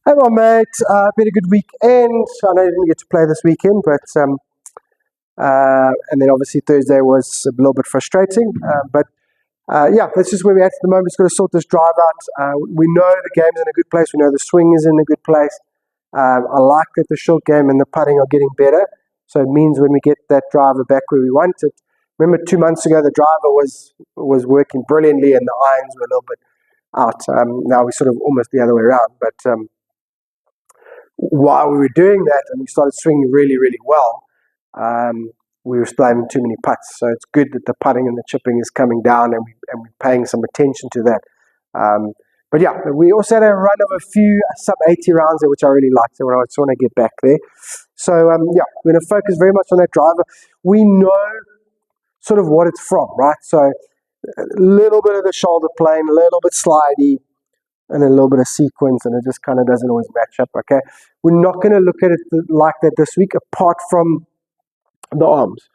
Hey, my mate. Been a good weekend. I know you didn't get to play this weekend, but and then obviously Thursday was a little bit frustrating. Yeah, that's just where we're at the moment. Just got to sort this drive out. We know the game's in a good place. We know the swing is in a good place. I like that the short game and the putting are getting better. So it means when we get that driver back where we want it. Remember, 2 months ago the driver was working brilliantly and the irons were a little bit out. Now we're sort of almost the other way around, but. While we were doing that and we started swinging really, really well, we were still having too many putts. So it's good that the putting and the chipping is coming down and we're paying some attention to that. But yeah, we also had a run of a few sub-80 rounds there, which I really liked. So I just want to get back there. So yeah, we're going to focus very much on that driver. We know sort of what it's from, right? So a little bit of the shoulder plane, a little bit slidey, and a little bit of sequence, and it just kind of doesn't always match up, okay? We're not going to look at it like that this week, apart from the arms,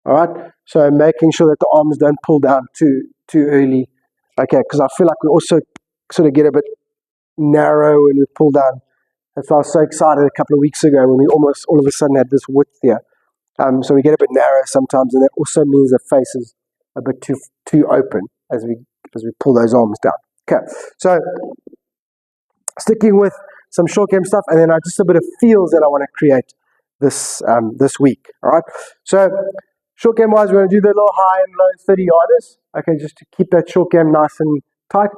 all right? So making sure that the arms don't pull down too early, okay? Because I feel like we also sort of get a bit narrow when we pull down. That's why I was so excited a couple of weeks ago when we almost all of a sudden had this width here. So we get a bit narrow sometimes, and that also means the face is a bit too open as we pull those arms down. Okay, so sticking with some short game stuff, and then just a bit of feels that I want to create this week. All right. So short game wise, we're going to do the little high and low 30-yarders. Okay, just to keep that short game nice and tight.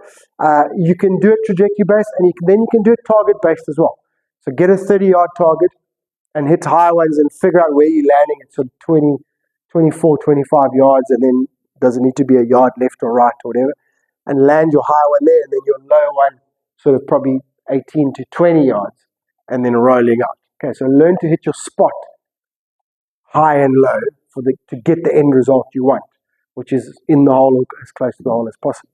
You can do it trajectory based, and then you can do it target based as well. So get a 30-yard target and hit high ones and figure out where you're landing at sort of 20, 24, 25 yards, and then does it need to be a yard left or right or whatever. And land your high one there, and then your low one sort of probably 18 to 20 yards, and then rolling out. Okay, so learn to hit your spot high and low to get the end result you want, which is in the hole, as close to the hole as possible.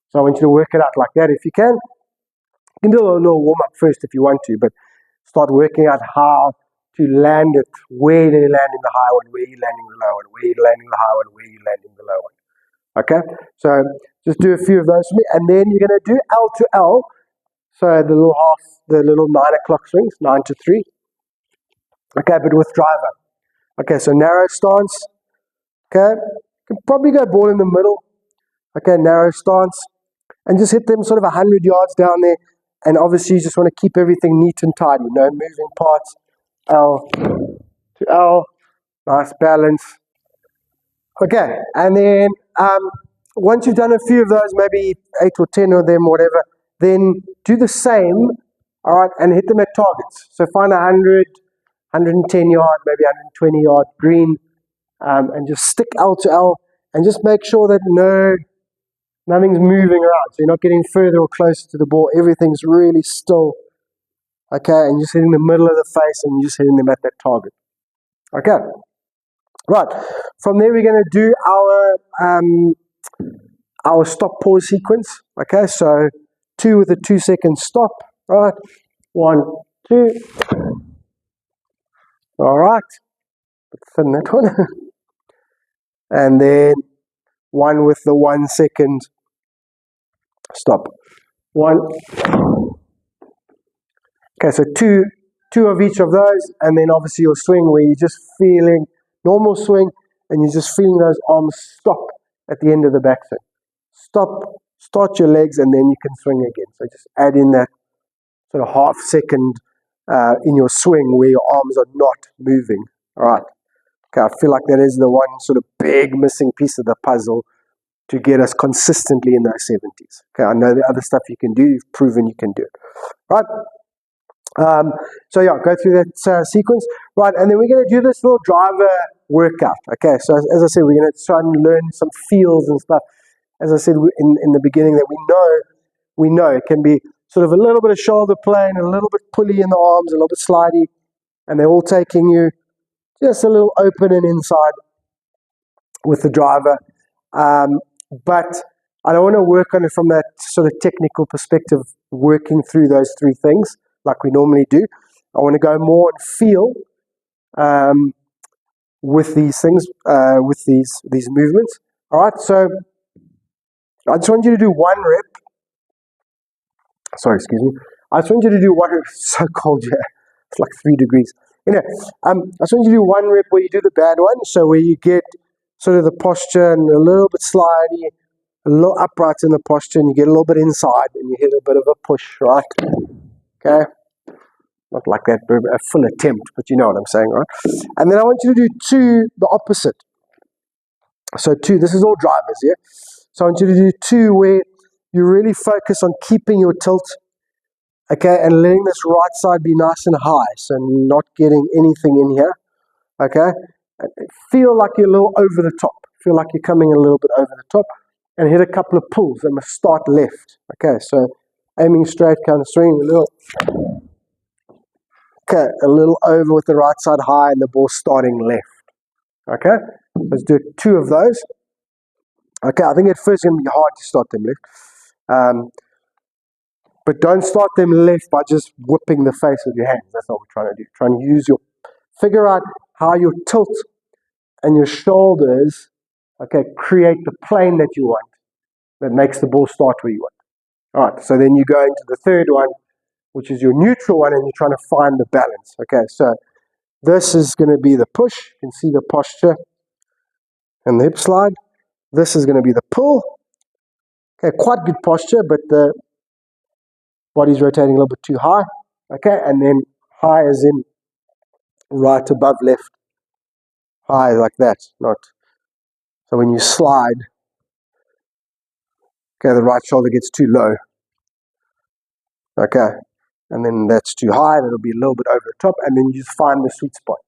So I want you to work it out like that if you can. You can do a little warm-up first if you want to, but start working out how to land it, where you're landing the high one, where you're landing the low one, where you're landing the high one, where you're landing the low one. Okay, so just do a few of those for me, and then you're going to do L to L. So the little 9 o'clock swings, 9 to 3. Okay, but with driver. Okay, so narrow stance. Okay, you can probably go ball in the middle. Okay, narrow stance, and just hit them sort of 100 yards down there. And obviously, you just want to keep everything neat and tidy. No moving parts. L to L, nice balance. Okay, and then once you've done a few of those, maybe 8 or 10 of them, whatever, then do the same, all right, and hit them at targets. So find 100, 110 yard, maybe 120 yard green, and just stick L to L, and just make sure that nothing's moving around. So you're not getting further or closer to the ball. Everything's really still, okay, and just hitting the middle of the face, and just hitting them at that target. Okay. Right, from there we're going to do our stop pause sequence. Okay, so 2 with a 2-second stop. Right, 1, 2. All right, thin that one. And then 1 with the 1-second stop. 1. Okay, so two of each of those, and then obviously your swing where you're just feeling normal swing, and you're just feeling those arms stop at the end of the backswing. Stop, start your legs, and then you can swing again. So just add in that sort of half second in your swing where your arms are not moving. All right. Okay, I feel like that is the one sort of big missing piece of the puzzle to get us consistently in those 70s. Okay, I know the other stuff you can do. You've proven you can do it. Right. So yeah, go through that sequence, right, and then we're going to do this little driver workout. Okay, so as I said, we're going to try and learn some feels and stuff. As I said in the beginning, that we know it can be sort of a little bit of shoulder plane, a little bit pulley in the arms, a little bit slidey, and they're all taking you just a little open and inside with the driver. But I don't want to work on it from that sort of technical perspective, working through those 3 things like we normally do. I want to go more and feel with these things, with these movements. All right, so I just want you to do 1 rep. Sorry, excuse me. I just want you to do one. It's so cold here. It's like 3 degrees. I just want you to do one rep where you do the bad one. So where you get sort of the posture and a little bit slidey, a little upright in the posture, and you get a little bit inside, and you hit a bit of a push, right? Okay. Not like that, a full attempt, but you know what I'm saying, right? And then I want you to do 2, the opposite. So 2, this is all drivers, yeah? So I want you to do 2 where you really focus on keeping your tilt, okay, and letting this right side be nice and high, so not getting anything in here, okay? Feel like you're a little over the top. Feel like you're coming a little bit over the top, and hit a couple of pulls. They must start left, okay? So aiming straight, kind of swing a little, okay, a little over with the right side high, and the ball starting left, okay? Let's do 2 of those. Okay, I think at first it's going to be hard to start them left. But don't start them left by just whipping the face with your hands. That's what we're trying to do. Trying to use figure out how your tilt and your shoulders, okay, create the plane that you want, that makes the ball start where you want. All right, so then you go into the third one, which is your neutral one, and you're trying to find the balance. Okay, so this is going to be the push. You can see the posture and the hip slide. This is going to be the pull. Okay, quite good posture, but the body's rotating a little bit too high. Okay, and then high as in right above left. High like that, not. So when you slide, okay, the right shoulder gets too low. Okay, and then that's too high, and it'll be a little bit over the top, and then you just find the sweet spot.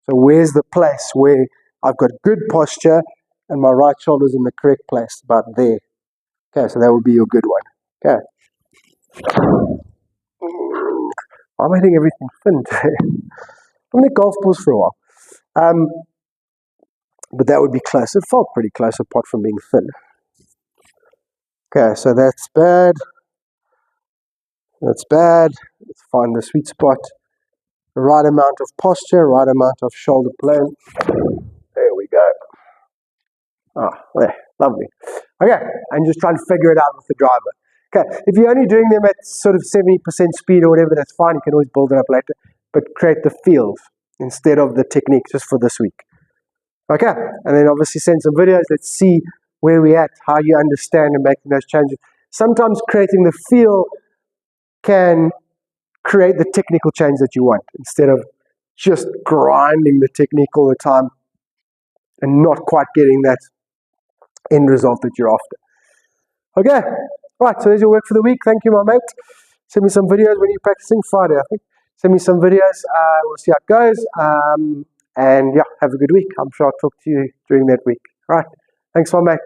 So where's the place where I've got good posture and my right shoulder's in the correct place, about there. Okay, so that would be your good one. Okay. I'm hitting everything thin today. I'm going to golf balls for a while. But that would be close. It felt pretty close apart from being thin. Okay, so that's bad. That's bad. Let's find the sweet spot. The right amount of posture, right amount of shoulder plane. There we go. There, lovely. Okay, and just try and figure it out with the driver. Okay, if you're only doing them at sort of 70% speed or whatever, that's fine. You can always build it up later. But create the feels instead of the technique just for this week. Okay, and then obviously send some videos. Let's see where we're at, how you understand and making those changes. Sometimes creating the feel can create the technical change that you want instead of just grinding the technique all the time and not quite getting that end result that you're after. Okay, right, so there's your work for the week. Thank you, my mate. Send me some videos when you're practicing Friday, I think. Send me some videos. We'll see how it goes. And yeah, have a good week. I'm sure I'll talk to you during that week. All right, thanks, my mate.